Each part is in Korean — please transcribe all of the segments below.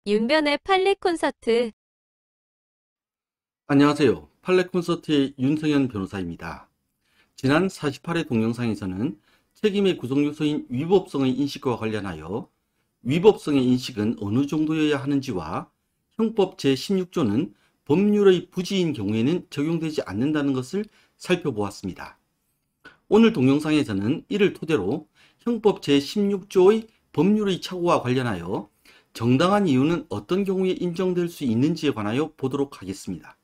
윤변의 판례 콘서트. 안녕하세요. 판례 콘서트의 윤성현 변호사입니다. 지난 48회 동영상에서는 책임의 구성 요소인 위법성의 인식과 관련하여 위법성의 인식은 어느 정도여야 하는지와 형법 제16조는 법률의 부지인 경우에는 적용되지 않는다는 것을 살펴보았습니다. 오늘 동영상에서는 이를 토대로 형법 제16조의 법률의 착오와 관련하여 정당한 이유는 어떤 경우에 인정될 수 있는지에 관하여 보도록 하겠습니다.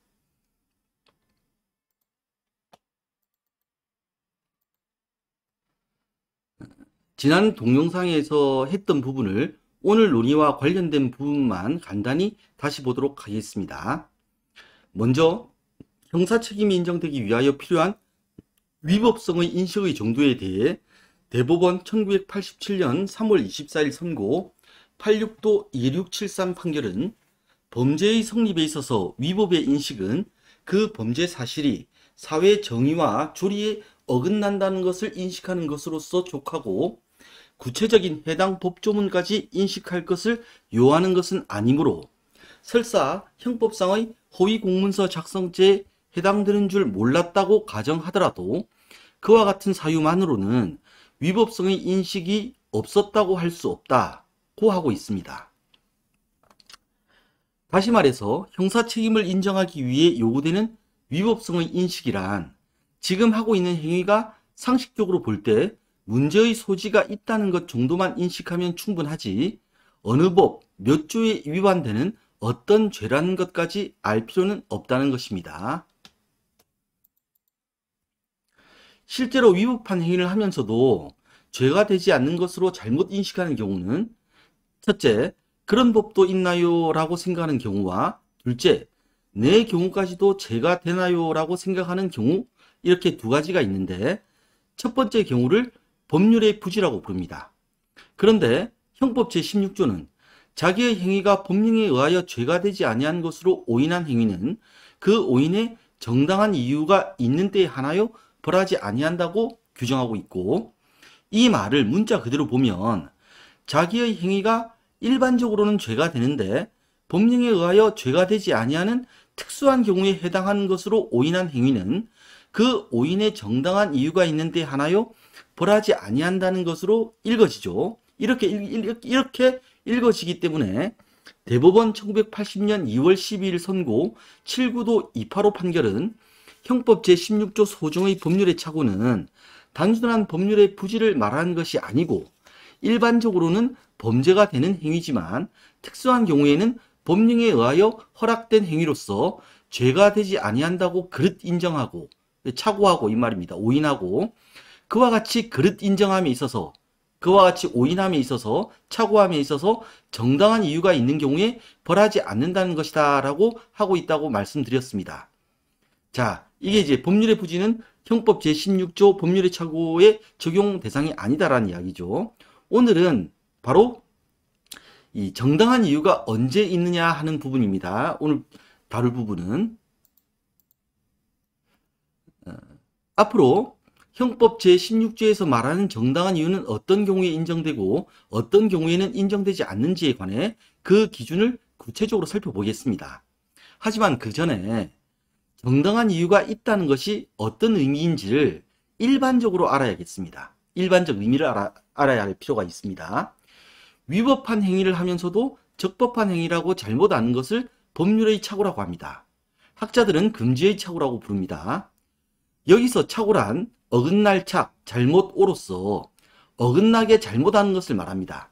지난 동영상에서 했던 부분을 오늘 논의와 관련된 부분만 간단히 다시 보도록 하겠습니다. 먼저 형사책임이 인정되기 위하여 필요한 위법성의 인식의 정도에 대해 대법원 1987년 3월 24일 선고 86도 2673 판결은 범죄의 성립에 있어서 위법의 인식은 그 범죄 사실이 사회 정의와 조리에 어긋난다는 것을 인식하는 것으로서 족하고 구체적인 해당 법조문까지 인식할 것을 요하는 것은 아니므로 설사 형법상의 허위 공문서 작성죄에 해당되는 줄 몰랐다고 가정하더라도 그와 같은 사유만으로는 위법성의 인식이 없었다고 할 수 없다고 하고 있습니다. 다시 말해서 형사 책임을 인정하기 위해 요구되는 위법성의 인식이란 지금 하고 있는 행위가 상식적으로 볼 때 문제의 소지가 있다는 것 정도만 인식하면 충분하지 어느 법, 몇 조에 위반되는 어떤 죄라는 것까지 알 필요는 없다는 것입니다. 실제로 위법한 행위를 하면서도 죄가 되지 않는 것으로 잘못 인식하는 경우는 첫째, 그런 법도 있나요? 라고 생각하는 경우와 둘째, 내 경우까지도 죄가 되나요? 라고 생각하는 경우 이렇게 두 가지가 있는데 첫 번째 경우를 법률의 부지라고 부릅니다. 그런데 형법 제16조는 자기의 행위가 법령에 의하여 죄가 되지 아니한 것으로 오인한 행위는 그 오인에 정당한 이유가 있는 때에 한하여 벌하지 아니한다고 규정하고 있고 이 말을 문자 그대로 보면 자기의 행위가 일반적으로는 죄가 되는데 법령에 의하여 죄가 되지 아니하는 특수한 경우에 해당하는 것으로 오인한 행위는 그 오인에 정당한 이유가 있는 데 한하여 벌하지 아니한다는 것으로 읽어지죠. 이렇게 읽어지기 때문에 대법원 1980년 2월 12일 선고 7구도 285 판결은 형법 제16조 소정의 법률의 착오는 단순한 법률의 부지를 말하는 것이 아니고 일반적으로는 범죄가 되는 행위지만 특수한 경우에는 법령에 의하여 허락된 행위로서 죄가 되지 아니한다고 그릇 인정하고 착오하고 이 말입니다. 오인하고 그와 같이 그릇 인정함에 있어서 그와 같이 오인함에 있어서 착오함에 있어서 정당한 이유가 있는 경우에 벌하지 않는다는 것이다 라고 하고 있다고 말씀드렸습니다. 자, 이게 이제 법률의 부지는 형법 제16조 법률의 착오의 적용 대상이 아니다라는 이야기죠. 오늘은 바로 이 정당한 이유가 언제 있느냐 하는 부분입니다. 오늘 다룰 부분은 앞으로 형법 제16조에서 말하는 정당한 이유는 어떤 경우에 인정되고 어떤 경우에는 인정되지 않는지에 관해 그 기준을 구체적으로 살펴보겠습니다. 하지만 그 전에 정당한 이유가 있다는 것이 어떤 의미인지를 일반적으로 알아야겠습니다. 일반적 의미를 알아야 할 필요가 있습니다. 위법한 행위를 하면서도 적법한 행위라고 잘못 아는 것을 법률의 착오라고 합니다. 학자들은 금지의 착오라고 부릅니다. 여기서 착오란 어긋날 착, 잘못 오로써 어긋나게 잘못하는 것을 말합니다.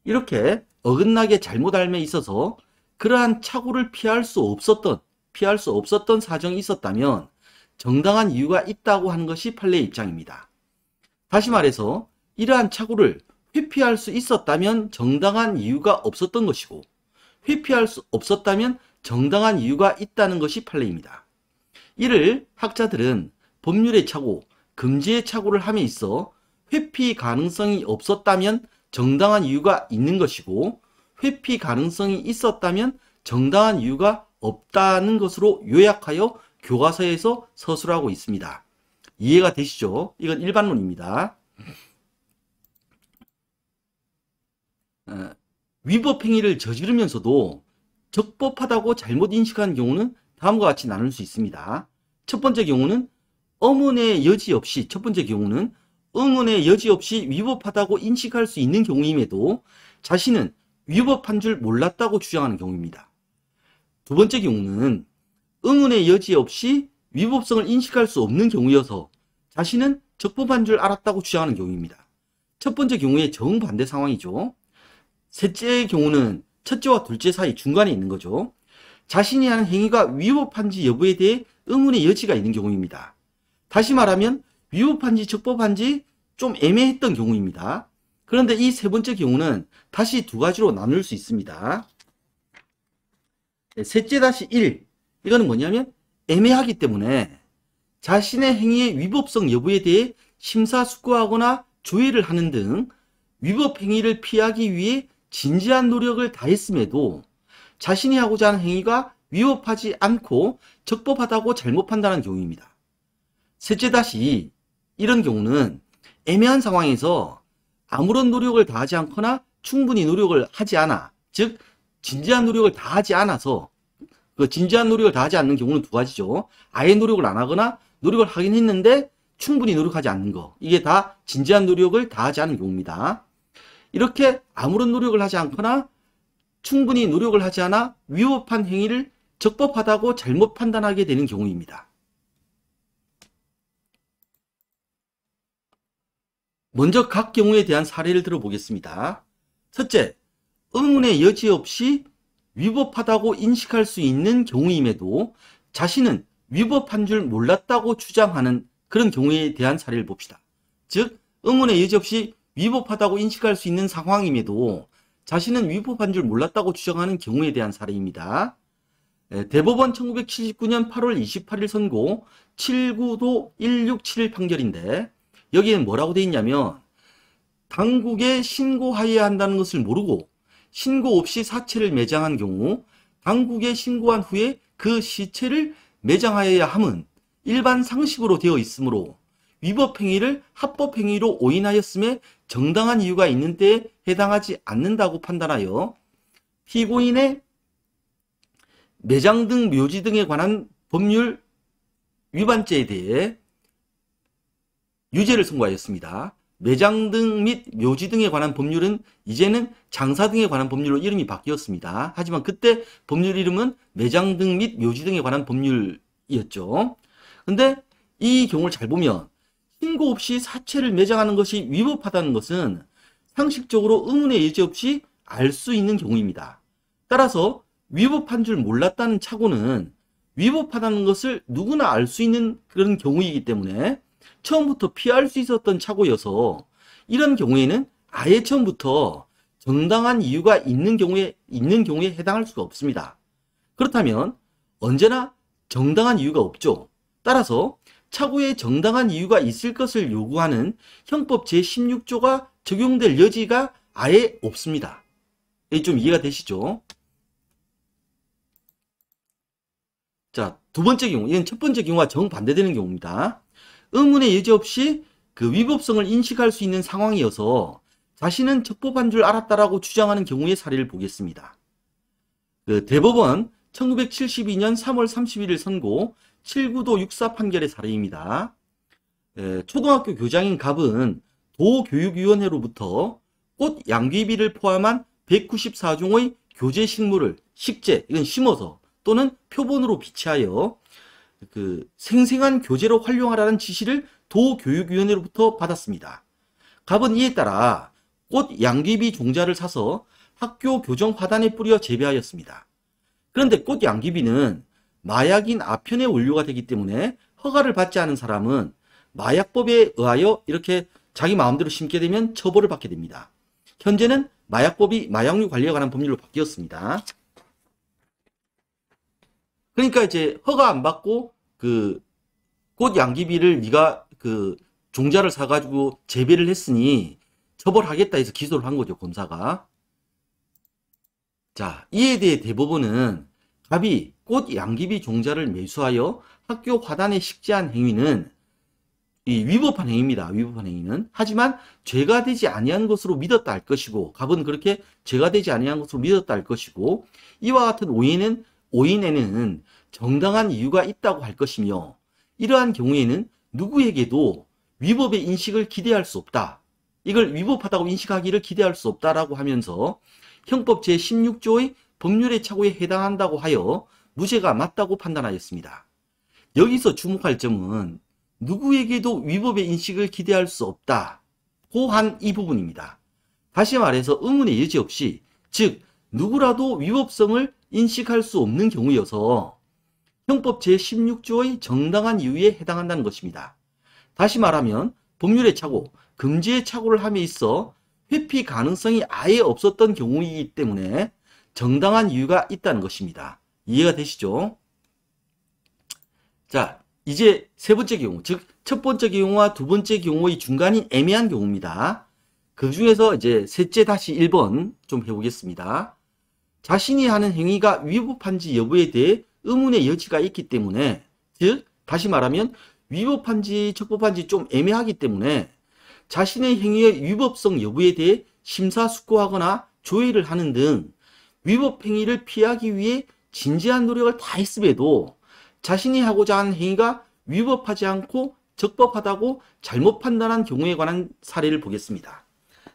이렇게 어긋나게 잘못함에 있어서 그러한 착오를 피할 수 없었던 사정이 있었다면 정당한 이유가 있다고 하는 것이 판례의 입장입니다. 다시 말해서 이러한 착오를 회피할 수 있었다면 정당한 이유가 없었던 것이고 회피할 수 없었다면 정당한 이유가 있다는 것이 판례입니다. 이를 학자들은 법률의 착오, 금지의 착오를 함에 있어 회피 가능성이 없었다면 정당한 이유가 있는 것이고 회피 가능성이 있었다면 정당한 이유가 없다는 것으로 요약하여 교과서에서 서술하고 있습니다. 이해가 되시죠? 이건 일반론입니다. 위법 행위를 저지르면서도 적법하다고 잘못 인식한 경우는 다음과 같이 나눌 수 있습니다. 첫 번째 경우는 의문의 여지 없이 위법하다고 인식할 수 있는 경우임에도 자신은 위법한 줄 몰랐다고 주장하는 경우입니다. 두 번째 경우는 의문의 여지 없이 위법성을 인식할 수 없는 경우여서 자신은 적법한 줄 알았다고 주장하는 경우입니다. 첫 번째 경우의 정반대 상황이죠. 셋째의 경우는 첫째와 둘째 사이 중간에 있는 거죠. 자신이 하는 행위가 위법한지 여부에 대해 의문의 여지가 있는 경우입니다. 다시 말하면 위법한지 적법한지 좀 애매했던 경우입니다. 그런데 이 세 번째 경우는 다시 두 가지로 나눌 수 있습니다. 셋째 다시 1, 이거는 뭐냐면 애매하기 때문에 자신의 행위의 위법성 여부에 대해 심사숙고하거나 조회를 하는 등 위법 행위를 피하기 위해 진지한 노력을 다했음에도 자신이 하고자 하는 행위가 위법하지 않고 적법하다고 잘못 판단하는 경우입니다. 셋째 다시 2, 이런 경우는 애매한 상황에서 아무런 노력을 다하지 않거나 충분히 노력을 하지 않아, 즉 진지한 노력을 다하지 않아서, 그 진지한 노력을 다하지 않는 경우는 두 가지죠. 아예 노력을 안 하거나 노력을 하긴 했는데 충분히 노력하지 않는 거, 이게 다 진지한 노력을 다하지 않은 경우입니다. 이렇게 아무런 노력을 하지 않거나 충분히 노력을 하지 않아 위법한 행위를 적법하다고 잘못 판단하게 되는 경우입니다. 먼저 각 경우에 대한 사례를 들어보겠습니다. 첫째, 의문의 여지 없이 위법하다고 인식할 수 있는 경우임에도 자신은 위법한 줄 몰랐다고 주장하는 그런 경우에 대한 사례를 봅시다. 즉, 의문의 여지 없이 위법하다고 인식할 수 있는 상황임에도 자신은 위법한 줄 몰랐다고 주장하는 경우에 대한 사례입니다. 대법원 1979년 8월 28일 선고 79도 1671 판결인데, 여기에는 뭐라고 되어 있냐면, 당국에 신고하여야 한다는 것을 모르고 신고 없이 사체를 매장한 경우 당국에 신고한 후에 그 시체를 매장하여야 함은 일반 상식으로 되어 있으므로 위법 행위를 합법 행위로 오인하였음에 정당한 이유가 있는 때에 해당하지 않는다고 판단하여 피고인의 매장 등 묘지 등에 관한 법률 위반죄에 대해 유죄를 선고하였습니다. 매장 등 및 묘지 등에 관한 법률은 이제는 장사 등에 관한 법률로 이름이 바뀌었습니다. 하지만 그때 법률 이름은 매장 등 및 묘지 등에 관한 법률이었죠. 근데 이 경우를 잘 보면 신고 없이 사체를 매장하는 것이 위법하다는 것은 상식적으로 의문의 여지 없이 알 수 있는 경우입니다. 따라서 위법한 줄 몰랐다는 착오는 위법하다는 것을 누구나 알 수 있는 그런 경우이기 때문에 처음부터 피할 수 있었던 착오여서 이런 경우에는 아예 처음부터 정당한 이유가 있는 경우에 해당할 수가 없습니다. 그렇다면 언제나 정당한 이유가 없죠. 따라서 착오에 정당한 이유가 있을 것을 요구하는 형법 제16조가 적용될 여지가 아예 없습니다. 좀 이해가 되시죠? 자, 두 번째 경우, 이건 첫 번째 경우와 정반대되는 경우입니다. 의문의 여지 없이 그 위법성을 인식할 수 있는 상황이어서 자신은 적법한 줄 알았다라고 주장하는 경우의 사례를 보겠습니다. 그 대법원 1972년 3월 31일 선고 79도 64 판결의 사례입니다. 초등학교 교장인 갑은 도교육위원회로부터 꽃 양귀비를 포함한 194종의 교재 식물을 식재, 이건 심어서 또는 표본으로 비치하여 그 생생한 교재로 활용하라는 지시를 도교육위원회로부터 받았습니다. 갑은 이에 따라 꽃 양귀비 종자를 사서 학교 교정 화단에 뿌려 재배하였습니다. 그런데 꽃 양귀비는 마약인 아편의 원료가 되기 때문에 허가를 받지 않은 사람은 마약법에 의하여 이렇게 자기 마음대로 심게 되면 처벌을 받게 됩니다. 현재는 마약법이 마약류 관리에 관한 법률로 바뀌었습니다. 그러니까 이제 허가 안 받고 그 꽃 양귀비를 네가 그 종자를 사가지고 재배를 했으니 처벌하겠다 해서 기소를 한 거죠, 검사가. 자, 이에 대해 대법원은 갑이 꽃 양귀비 종자를 매수하여 학교 화단에 식재한 행위는 이 위법한 행위입니다. 위법한 행위는. 하지만 죄가 되지 아니한 것으로 믿었다 할 것이고, 갑은 그렇게 죄가 되지 아니한 것으로 믿었다 할 것이고, 이와 같은 오인에는 정당한 이유가 있다고 할 것이며, 이러한 경우에는 누구에게도 위법의 인식을 기대할 수 없다. 이걸 위법하다고 인식하기를 기대할 수 없다라고 하면서 형법 제16조의 법률의 착오에 해당한다고 하여 무죄가 맞다고 판단하였습니다. 여기서 주목할 점은 누구에게도 위법의 인식을 기대할 수 없다고 한 이 부분입니다. 다시 말해서 의문의 여지 없이, 즉 누구라도 위법성을 인식할 수 없는 경우여서 형법 제16조의 정당한 이유에 해당한다는 것입니다. 다시 말하면 법률의 착오, 금지의 착오를 함에 있어 회피 가능성이 아예 없었던 경우이기 때문에 정당한 이유가 있다는 것입니다. 이해가 되시죠? 자, 이제 세 번째 경우, 즉 첫 번째 경우와 두 번째 경우의 중간인 애매한 경우입니다. 그 중에서 이제 셋째 다시 1번 좀 해보겠습니다. 자신이 하는 행위가 위법한지 여부에 대해 의문의 여지가 있기 때문에, 즉 다시 말하면 위법한지 적법한지 좀 애매하기 때문에 자신의 행위의 위법성 여부에 대해 심사숙고하거나 조회를 하는 등 위법 행위를 피하기 위해 진지한 노력을 다했음에도 자신이 하고자 하는 행위가 위법하지 않고 적법하다고 잘못 판단한 경우에 관한 사례를 보겠습니다.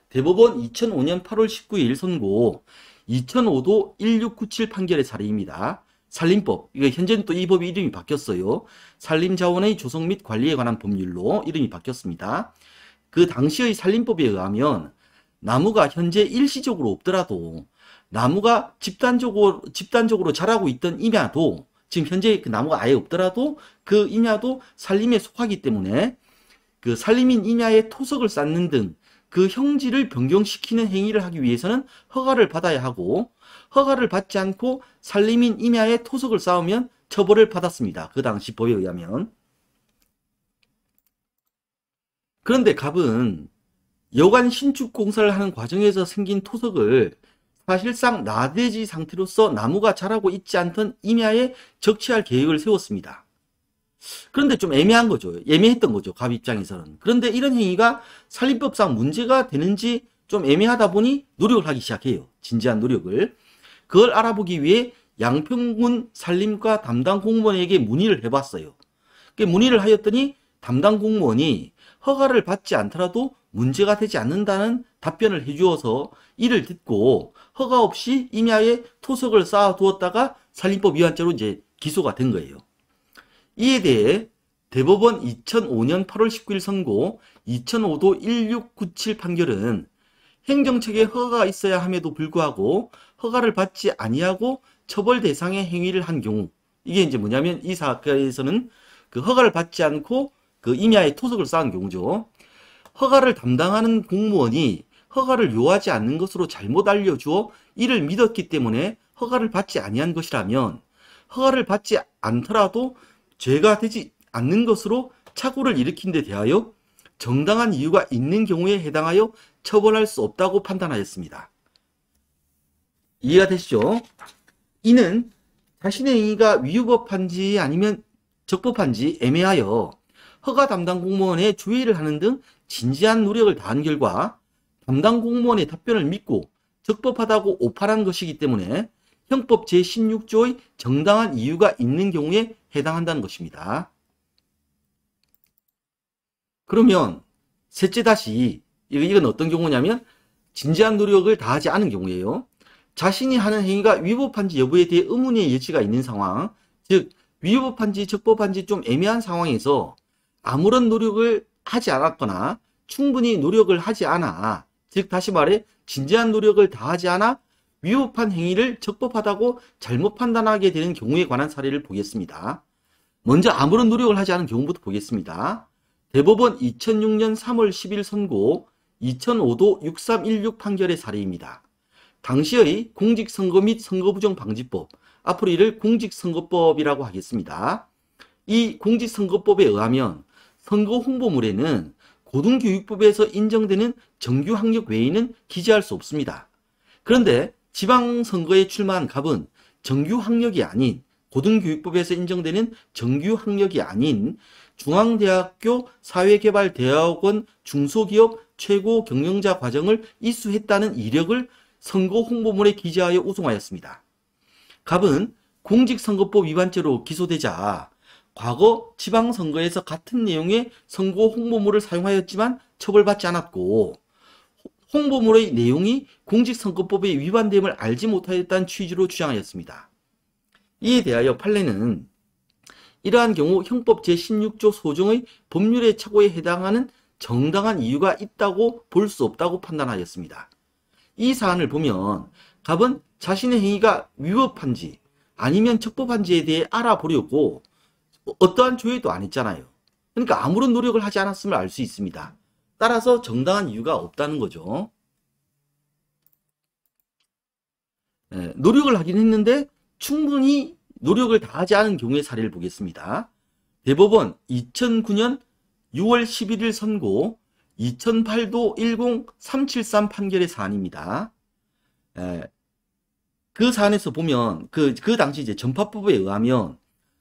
대법원 2005년 8월 19일 선고 2005도 1697 판결의 사례입니다. 산림법, 이거 현재는 또 이 법이 이름이 바뀌었어요. 산림자원의 조성 및 관리에 관한 법률로 이름이 바뀌었습니다. 그 당시의 산림법에 의하면 나무가 현재 일시적으로 없더라도 나무가 집단적으로 자라고 있던 임야도, 지금 현재 그 나무가 아예 없더라도 그 임야도 산림에 속하기 때문에 그 산림인 임야에 토석을 쌓는 등 그 형질을 변경시키는 행위를 하기 위해서는 허가를 받아야 하고, 허가를 받지 않고 산림인 임야에 토석을 쌓으면 처벌을 받았습니다. 그 당시 법에 의하면. 그런데 갑은 여관 신축 공사를 하는 과정에서 생긴 토석을 사실상 나대지 상태로서 나무가 자라고 있지 않던 임야에 적치할 계획을 세웠습니다. 그런데 좀 애매한 거죠. 애매했던 거죠. 갑 입장에서는. 그런데 이런 행위가 산림법상 문제가 되는지 좀 애매하다 보니 노력을 하기 시작해요. 진지한 노력을. 그걸 알아보기 위해 양평군 산림과 담당 공무원에게 문의를 해봤어요. 문의를 하였더니 담당 공무원이 허가를 받지 않더라도 문제가 되지 않는다는 답변을 해주어서 이를 듣고 허가 없이 임야에 토석을 쌓아두었다가 산림법 위반죄로 이제 기소가 된 거예요. 이에 대해 대법원 2005년 8월 19일 선고 2005도 1697 판결은 행정처의 허가가 있어야 함에도 불구하고 허가를 받지 아니하고 처벌 대상의 행위를 한 경우, 이게 이제 뭐냐면 이 사건에서는 그 허가를 받지 않고 그 임야에 토석을 쌓은 경우죠. 허가를 담당하는 공무원이 허가를 요하지 않는 것으로 잘못 알려주어 이를 믿었기 때문에 허가를 받지 아니한 것이라면 허가를 받지 않더라도 죄가 되지 않는 것으로 착오를 일으킨 데 대하여 정당한 이유가 있는 경우에 해당하여 처벌할 수 없다고 판단하였습니다. 이해가 되시죠? 이는 자신의 행위가 위법한지 아니면 적법한지 애매하여 허가 담당 공무원의 조회를 하는 등 진지한 노력을 다한 결과 담당 공무원의 답변을 믿고 적법하다고 오판한 것이기 때문에 형법 제16조의 정당한 이유가 있는 경우에 해당한다는 것입니다. 그러면 셋째 다시, 이건 어떤 경우냐면 진지한 노력을 다하지 않은 경우예요. 자신이 하는 행위가 위법한지 여부에 대해 의문의 여지가 있는 상황, 즉 위법한지 적법한지 좀 애매한 상황에서 아무런 노력을 하지 않았거나 충분히 노력을 하지 않아, 즉 다시 말해 진지한 노력을 다하지 않아 위법한 행위를 적법하다고 잘못 판단하게 되는 경우에 관한 사례를 보겠습니다. 먼저 아무런 노력을 하지 않은 경우부터 보겠습니다. 대법원 2006년 3월 10일 선고 2005도 6316 판결의 사례입니다. 당시의 공직선거 및 선거부정방지법, 앞으로 이를 공직선거법이라고 하겠습니다. 이 공직선거법에 의하면 선거 홍보물에는 고등교육법에서 인정되는 정규 학력 외에는 기재할 수 없습니다. 그런데 지방선거에 출마한 갑은 정규 학력이 아닌, 고등교육법에서 인정되는 정규 학력이 아닌 중앙대학교 사회개발대학원 중소기업 최고 경영자 과정을 이수했다는 이력을 선거 홍보물에 기재하여 우승하였습니다. 갑은 공직선거법 위반죄로 기소되자 과거 지방선거에서 같은 내용의 선거 홍보물을 사용하였지만 처벌받지 않았고, 홍보물의 내용이 공직선거법에 위반됨을 알지 못하였다는 취지로 주장하였습니다. 이에 대하여 판례는 이러한 경우 형법 제16조 소정의 법률의 착오에 해당하는 정당한 이유가 있다고 볼 수 없다고 판단하였습니다. 이 사안을 보면 갑은 자신의 행위가 위법한지 아니면 적법한지에 대해 알아보려고 어떠한 조회도 안 했잖아요. 그러니까 아무런 노력을 하지 않았음을 알 수 있습니다. 따라서 정당한 이유가 없다는 거죠. 노력을 하긴 했는데 충분히 노력을 다하지 않은 경우의 사례를 보겠습니다. 대법원 2009년 6월 11일 선고 2008도 10373 판결의 사안입니다. 그 사안에서 보면 그 당시 이제 전파법에 의하면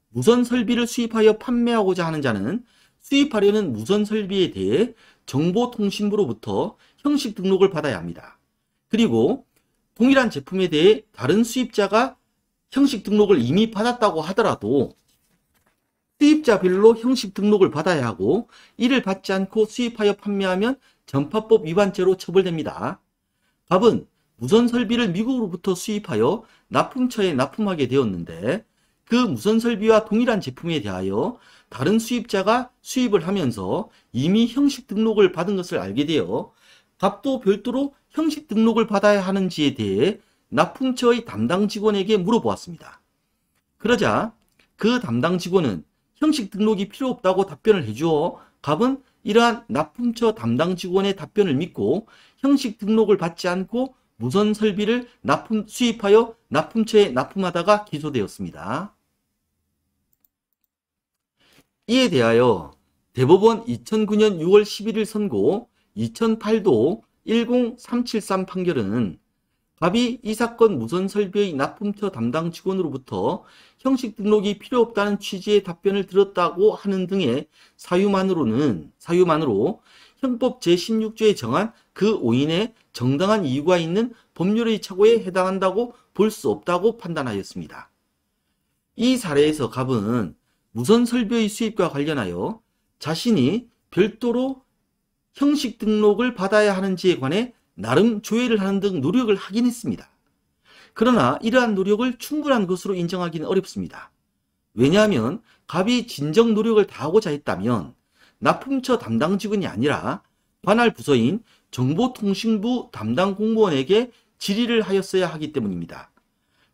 무선 설비를 수입하여 판매하고자 하는 자는 수입하려는 무선 설비에 대해 정보통신부로부터 형식 등록을 받아야 합니다. 그리고 동일한 제품에 대해 다른 수입자가 형식 등록을 이미 받았다고 하더라도 수입자별로 형식 등록을 받아야 하고, 이를 받지 않고 수입하여 판매하면 전파법 위반죄로 처벌됩니다. 갑은 무선 설비를 미국으로부터 수입하여 납품처에 납품하게 되었는데 그 무선 설비와 동일한 제품에 대하여 다른 수입자가 수입을 하면서 이미 형식 등록을 받은 것을 알게 되어 갑도 별도로 형식 등록을 받아야 하는지에 대해 납품처의 담당 직원에게 물어보았습니다. 그러자 그 담당 직원은 형식 등록이 필요 없다고 답변을 해주어 갑은 이러한 납품처 담당 직원의 답변을 믿고 형식 등록을 받지 않고 무선 설비를 수입하여 납품처에 납품하다가 기소되었습니다. 이에 대하여 대법원 2009년 6월 11일 선고 2008도 10373 판결은 갑이 이 사건 무선 설비의 납품처 담당 직원으로부터 형식 등록이 필요 없다는 취지의 답변을 들었다고 하는 등의 사유만으로 형법 제16조에 정한 그 오인에 정당한 이유가 있는 법률의 착오에 해당한다고 볼 수 없다고 판단하였습니다. 이 사례에서 갑은 무선 설비의 수입과 관련하여 자신이 별도로 형식 등록을 받아야 하는지에 관해 나름 조회를 하는 등 노력을 하긴 했습니다. 그러나 이러한 노력을 충분한 것으로 인정하기는 어렵습니다. 왜냐하면 갑이 진정 노력을 다하고자 했다면 납품처 담당 직원이 아니라 관할 부서인 정보통신부 담당 공무원에게 질의를 하였어야 하기 때문입니다.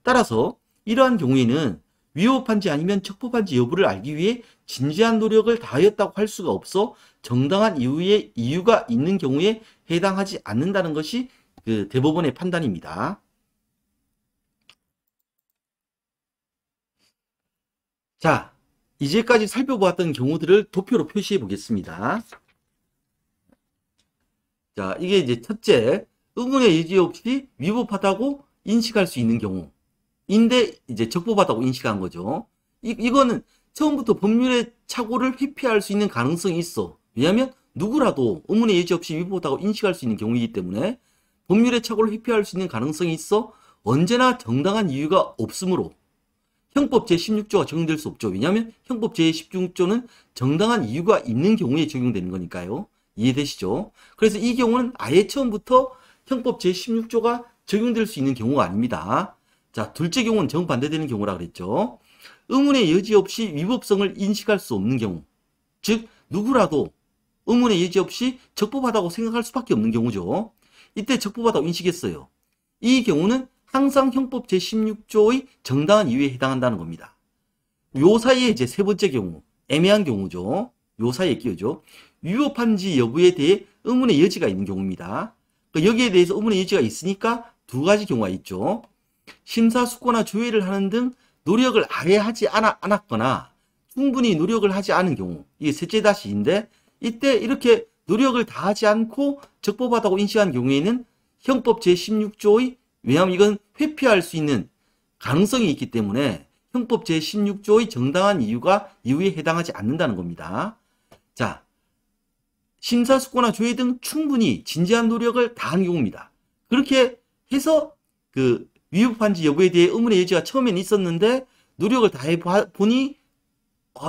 따라서 이러한 경우에는 위법한지 아니면 적법한지 여부를 알기 위해 진지한 노력을 다하였다고 할 수가 없어 정당한 이유가 있는 경우에 해당하지 않는다는 것이 그 대법원의 판단입니다. 자, 이제까지 살펴보았던 경우들을 도표로 표시해 보겠습니다. 자, 이게 이제 첫째, 의문의 여지 없이 위법하다고 인식할 수 있는 경우인데 이제 적법하다고 인식한 거죠. 이거는 처음부터 법률의 착오를 회피할 수 있는 가능성이 있어. 왜냐하면 누구라도 의문의 여지 없이 위법하다고 인식할 수 있는 경우이기 때문에 법률의 착오를 회피할 수 있는 가능성이 있어 언제나 정당한 이유가 없으므로 형법 제16조가 적용될 수 없죠. 왜냐하면 형법 제16조는 정당한 이유가 있는 경우에 적용되는 거니까요. 이해되시죠? 그래서 이 경우는 아예 처음부터 형법 제16조가 적용될 수 있는 경우가 아닙니다. 자, 둘째 경우는 정반대되는 경우라 그랬죠. 의문의 여지 없이 위법성을 인식할 수 없는 경우, 즉 누구라도 의문의 여지 없이 적법하다고 생각할 수밖에 없는 경우죠. 이때 적법하다고 인식했어요. 이 경우는 항상 형법 제16조의 정당한 이유에 해당한다는 겁니다. 요 사이에 이제 세 번째 경우, 애매한 경우죠. 요 사이에 끼어죠. 위법한지 여부에 대해 의문의 여지가 있는 경우입니다. 여기에 대해서 의문의 여지가 있으니까 두 가지 경우가 있죠. 심사숙고나 조회를 하는 등 노력을 아예 하지 않았거나 충분히 노력을 하지 않은 경우, 이게 셋째 다시인데 이때 이렇게 노력을 다하지 않고 적법하다고 인식한 경우에는 형법 제16조의, 왜냐하면 이건 회피할 수 있는 가능성이 있기 때문에 형법 제16조의 정당한 이유에 해당하지 않는다는 겁니다. 자, 심사숙고나 조회 등 충분히 진지한 노력을 다한 경우입니다. 그렇게 해서 그 위법한지 여부에 대해 의문의 여지가 처음엔 있었는데 노력을 다해 보니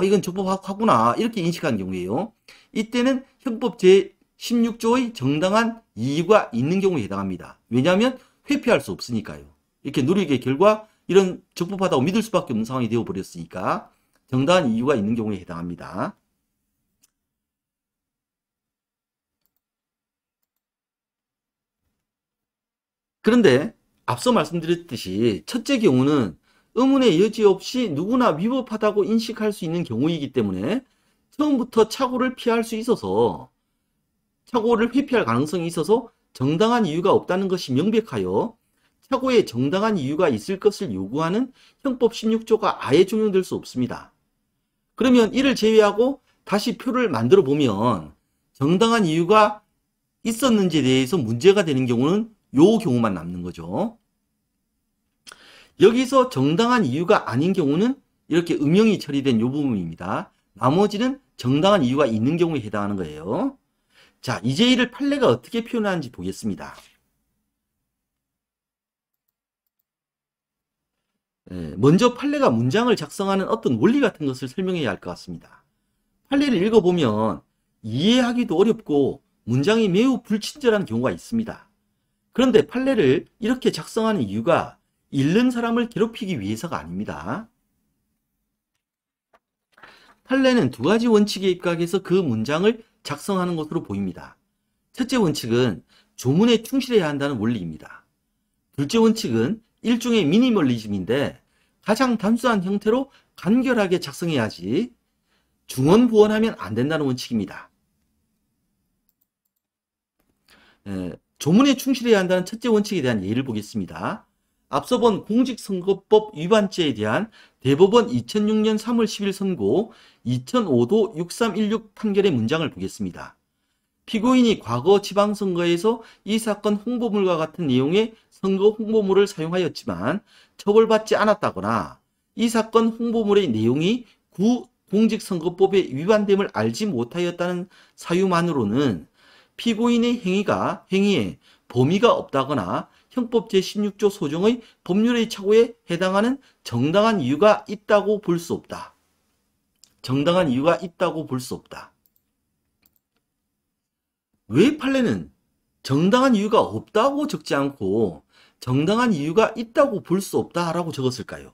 이건 적법하구나 이렇게 인식한 경우예요. 이때는 형법 제16조의 정당한 이유가 있는 경우에 해당합니다. 왜냐하면 회피할 수 없으니까요. 이렇게 노력의 결과 이런 적법하다고 믿을 수밖에 없는 상황이 되어버렸으니까 정당한 이유가 있는 경우에 해당합니다. 그런데 앞서 말씀드렸듯이 첫째 경우는 의문의 여지 없이 누구나 위법하다고 인식할 수 있는 경우이기 때문에 처음부터 착오를 피할 수 있어서 착오를 회피할 가능성이 있어서 정당한 이유가 없다는 것이 명백하여 착오에 정당한 이유가 있을 것을 요구하는 형법 16조가 아예 적용될 수 없습니다. 그러면 이를 제외하고 다시 표를 만들어 보면 정당한 이유가 있었는지에 대해서 문제가 되는 경우는 요 경우만 남는 거죠. 여기서 정당한 이유가 아닌 경우는 이렇게 음영이 처리된 요 부분입니다. 나머지는 정당한 이유가 있는 경우에 해당하는 거예요. 자, 이제 이를 판례가 어떻게 표현하는지 보겠습니다. 먼저 판례가 문장을 작성하는 어떤 원리 같은 것을 설명해야 할 것 같습니다. 판례를 읽어보면 이해하기도 어렵고 문장이 매우 불친절한 경우가 있습니다. 그런데 판례를 이렇게 작성하는 이유가 읽는 사람을 괴롭히기 위해서가 아닙니다. 판례는 두 가지 원칙에 입각해서 그 문장을 작성하는 것으로 보입니다. 첫째 원칙은 조문에 충실해야 한다는 원리입니다. 둘째 원칙은 일종의 미니멀리즘인데 가장 단순한 형태로 간결하게 작성해야지 중언부언하면 안 된다는 원칙입니다. 조문에 충실해야 한다는 첫째 원칙에 대한 예를 보겠습니다. 앞서 본 공직선거법 위반죄에 대한 대법원 2006년 3월 10일 선고 2005도 6316 판결의 문장을 보겠습니다. 피고인이 과거 지방선거에서 이 사건 홍보물과 같은 내용의 선거 홍보물을 사용하였지만 처벌받지 않았다거나 이 사건 홍보물의 내용이 구 공직선거법에 위반됨을 알지 못하였다는 사유만으로는 피고인의 행위에 범위가 없다거나 형법 제16조 소정의 법률의 착오에 해당하는 정당한 이유가 있다고 볼 수 없다. 정당한 이유가 있다고 볼 수 없다. 왜 판례는 정당한 이유가 없다고 적지 않고 정당한 이유가 있다고 볼 수 없다라고 적었을까요?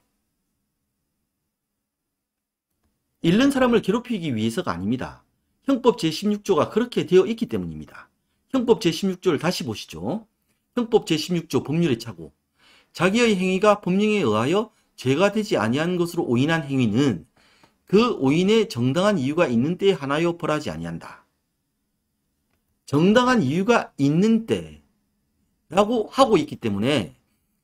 읽는 사람을 괴롭히기 위해서가 아닙니다. 형법 제16조가 그렇게 되어 있기 때문입니다. 형법 제16조를 다시 보시죠. 형법 제16조 법률의 착오. 자기의 행위가 법령에 의하여 죄가 되지 아니한 것으로 오인한 행위는 그 오인에 정당한 이유가 있는 때에 한하여 벌하지 아니한다. 정당한 이유가 있는 때라고 하고 있기 때문에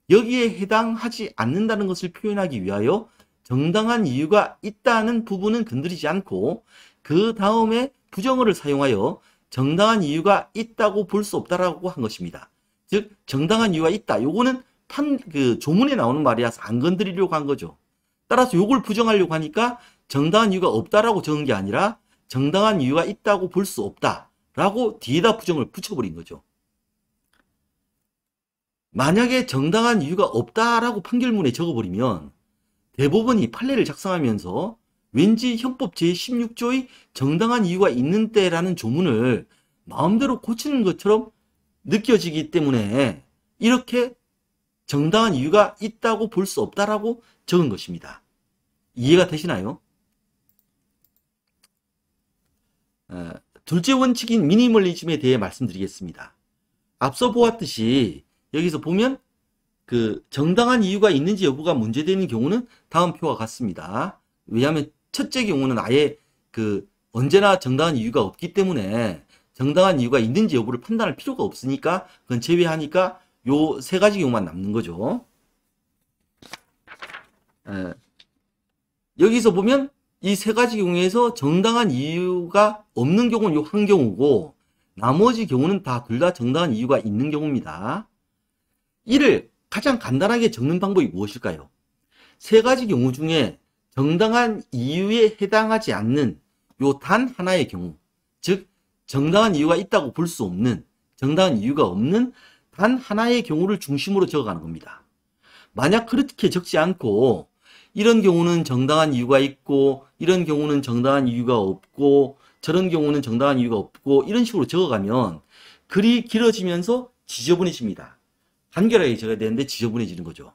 여기에 해당하지 않는다는 것을 표현하기 위하여 정당한 이유가 있다는 부분은 건드리지 않고 그 다음에 부정어를 사용하여 정당한 이유가 있다고 볼 수 없다라고 한 것입니다. 즉 정당한 이유가 있다. 요거는 조문에 나오는 말이라서 안 건드리려고 한 거죠. 따라서 요걸 부정하려고 하니까 정당한 이유가 없다라고 적은 게 아니라 정당한 이유가 있다고 볼 수 없다라고 뒤에다 부정을 붙여버린 거죠. 만약에 정당한 이유가 없다라고 판결문에 적어버리면 대법원이 판례를 작성하면서 왠지 형법 제16조의 정당한 이유가 있는 때라는 조문을 마음대로 고치는 것처럼 느껴지기 때문에 이렇게 정당한 이유가 있다고 볼 수 없다라고 적은 것입니다. 이해가 되시나요? 둘째 원칙인 미니멀리즘에 대해 말씀드리겠습니다. 앞서 보았듯이 여기서 보면 그 정당한 이유가 있는지 여부가 문제되는 경우는 다음 표와 같습니다. 왜냐하면 첫째 경우는 아예 언제나 정당한 이유가 없기 때문에 정당한 이유가 있는지 여부를 판단할 필요가 없으니까 그건 제외하니까 요 세 가지 경우만 남는 거죠. 여기서 보면 이 세 가지 경우에서 정당한 이유가 없는 경우는 요 한 경우고 나머지 경우는 둘 다 정당한 이유가 있는 경우입니다. 이를 가장 간단하게 적는 방법이 무엇일까요? 세 가지 경우 중에 정당한 이유에 해당하지 않는 요 단 하나의 경우, 즉 정당한 이유가 있다고 볼 수 없는, 정당한 이유가 없는 단 하나의 경우를 중심으로 적어가는 겁니다. 만약 그렇게 적지 않고 이런 경우는 정당한 이유가 있고 이런 경우는 정당한 이유가 없고 저런 경우는 정당한 이유가 없고 이런 식으로 적어가면 글이 길어지면서 지저분해집니다. 간결하게 적어야 되는데 지저분해지는 거죠.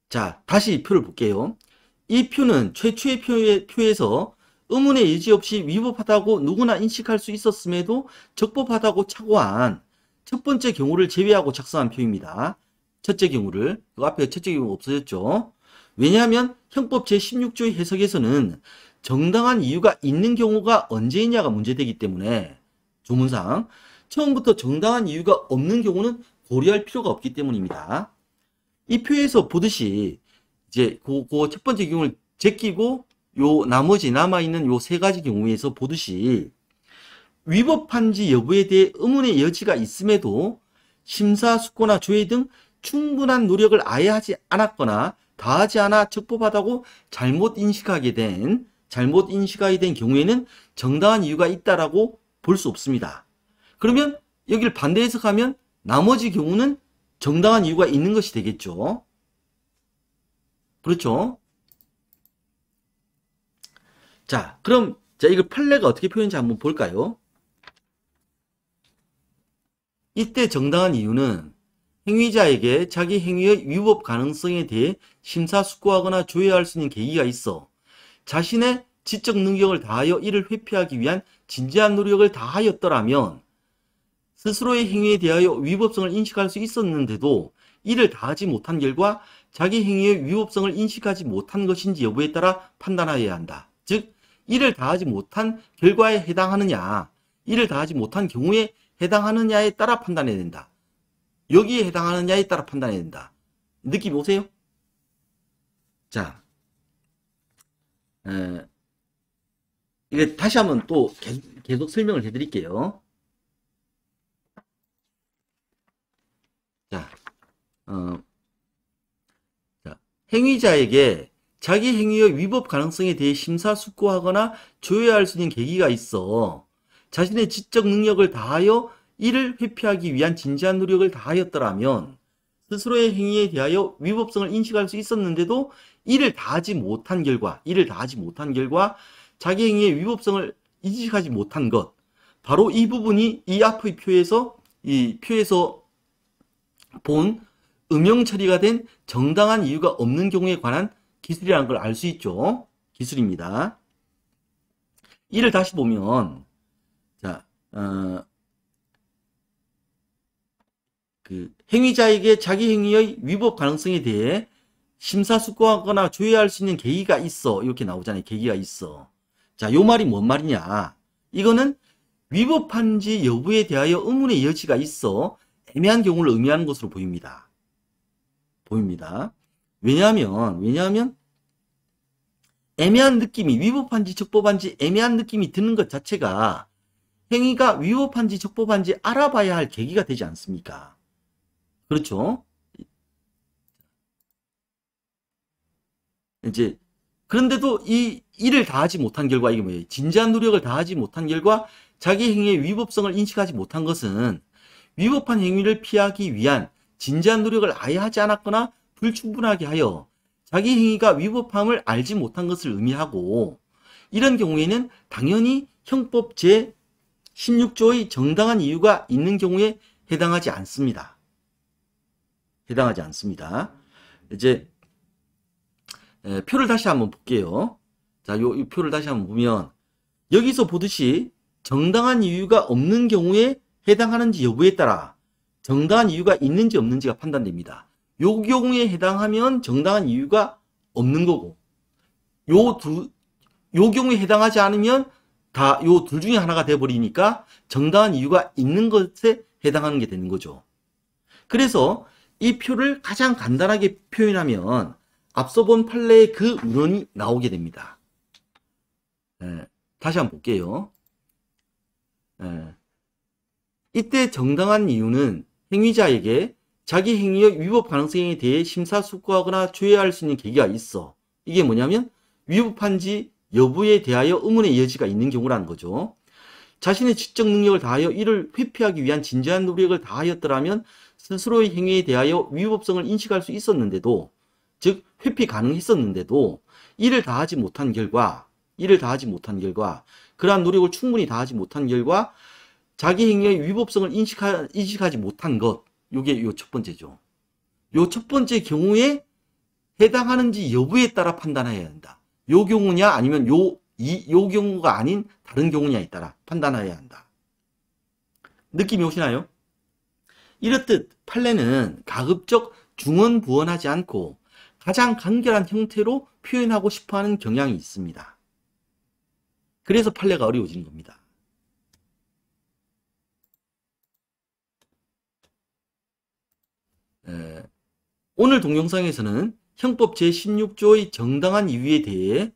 자, 다시 표를 볼게요. 이 표는 최초의 표에서 의문의 여지 없이 위법하다고 누구나 인식할 수 있었음에도 적법하다고 착오한 첫 번째 경우를 제외하고 작성한 표입니다. 첫째 경우를, 그 앞에 첫째 경우가 없어졌죠. 왜냐하면 형법 제16조의 해석에서는 정당한 이유가 있는 경우가 언제이냐가 문제되기 때문에 조문상 처음부터 정당한 이유가 없는 경우는 고려할 필요가 없기 때문입니다. 이 표에서 보듯이 이제 그 첫 번째 경우를 제끼고 요 나머지 남아있는 요 세 가지 경우에서 보듯이 위법한지 여부에 대해 의문의 여지가 있음에도 심사숙고나 조회 등 충분한 노력을 아예 하지 않았거나 다하지 않아 적법하다고 잘못 인식하게 된 경우에는 정당한 이유가 있다라고 볼 수 없습니다. 그러면 여기를 반대 해석하면 나머지 경우는 정당한 이유가 있는 것이 되겠죠. 그렇죠? 자, 그럼 이거 판례가 어떻게 표현인지 한번 볼까요? 이때 정당한 이유는 행위자에게 자기 행위의 위법 가능성에 대해 심사숙고하거나 조회할 수 있는 계기가 있어 자신의 지적 능력을 다하여 이를 회피하기 위한 진지한 노력을 다하였더라면 스스로의 행위에 대하여 위법성을 인식할 수 있었는데도 이를 다하지 못한 결과 자기 행위의 위법성을 인식하지 못한 것인지 여부에 따라 판단하여야 한다. 즉 이를 다하지 못한 결과에 해당하느냐, 이를 다하지 못한 경우에 해당하느냐에 따라 판단해야 된다. 여기에 해당하느냐에 따라 판단해야 된다. 느낌 오세요? 자, 이게 다시 한번 또 계속 설명을 해드릴게요. 자, 행위자에게 자기 행위의 위법 가능성에 대해 심사숙고하거나 조회할 수 있는 계기가 있어 자신의 지적 능력을 다하여 이를 회피하기 위한 진지한 노력을 다하였더라면 스스로의 행위에 대하여 위법성을 인식할 수 있었는데도 이를 다하지 못한 결과 자기 행위의 위법성을 인식하지 못한 것, 바로 이 부분이 이 앞의 표에서 본 음용 처리가 된 정당한 이유가 없는 경우에 관한 기술이라는 걸 알 수 있죠. 기술입니다. 이를 다시 보면, 자, 행위자에게 자기 행위의 위법 가능성에 대해 심사숙고하거나 조회할 수 있는 계기가 있어. 이렇게 나오잖아요. 계기가 있어. 자, 요 말이 뭔 말이냐. 이거는 위법한지 여부에 대하여 의문의 여지가 있어 애매한 경우를 의미하는 것으로 보입니다. 왜냐하면 애매한 느낌이, 위법한지 적법한지 애매한 느낌이 드는 것 자체가 행위가 위법한지 적법한지 알아봐야 할 계기가 되지 않습니까? 그렇죠? 이제 그런데도 이를 다하지 못한 결과, 이게 뭐예요? 진지한 노력을 다하지 못한 결과 자기 행위의 위법성을 인식하지 못한 것은 위법한 행위를 피하기 위한 진지한 노력을 아예 하지 않았거나 불충분하게 하여 자기 행위가 위법함을 알지 못한 것을 의미하고, 이런 경우에는 당연히 형법 제16조의 정당한 이유가 있는 경우에 해당하지 않습니다. 이제 표를 다시 한번 볼게요. 자, 이 표를 다시 한번 보면 여기서 보듯이 정당한 이유가 없는 경우에 해당하는지 여부에 따라 정당한 이유가 있는지 없는지가 판단됩니다. 요 경우에 해당하면 정당한 이유가 없는 거고, 요 경우에 해당하지 않으면 다 요 둘 중에 하나가 돼버리니까 정당한 이유가 있는 것에 해당하는 게 되는 거죠. 그래서 이 표를 가장 간단하게 표현하면 앞서 본 판례의 그 문헌이 나오게 됩니다. 다시 한번 볼게요. 이때 정당한 이유는 행위자에게 자기 행위의 위법 가능성에 대해 심사숙고하거나 조회할 수 있는 계기가 있어. 이게 뭐냐면 위법한지 여부에 대하여 의문의 여지가 있는 경우라는 거죠. 자신의 지적 능력을 다하여 이를 회피하기 위한 진지한 노력을 다하였더라면 스스로의 행위에 대하여 위법성을 인식할 수 있었는데도, 즉 회피 가능했었는데도 이를 다하지 못한 결과, 그러한 노력을 충분히 다하지 못한 결과 자기 행위의 위법성을 인식하지 못한 것, 요게 요 첫 번째죠. 요 첫 번째 경우에 해당하는지 여부에 따라 판단해야 한다. 요 경우냐 아니면 요 경우가 아닌 다른 경우냐에 따라 판단해야 한다. 느낌이 오시나요? 이렇듯 판례는 가급적 중언부언하지 않고 가장 간결한 형태로 표현하고 싶어하는 경향이 있습니다. 그래서 판례가 어려워지는 겁니다. 오늘 동영상에서는 형법 제16조의 정당한 이유에 대해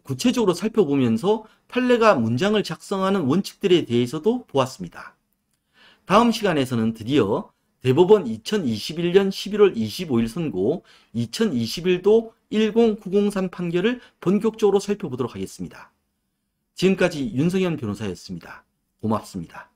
구체적으로 살펴보면서 판례가 문장을 작성하는 원칙들에 대해서도 보았습니다. 다음 시간에서는 드디어 대법원 2021년 11월 25일 선고 2021도 10903 판결을 본격적으로 살펴보도록 하겠습니다. 지금까지 윤성현 변호사였습니다. 고맙습니다.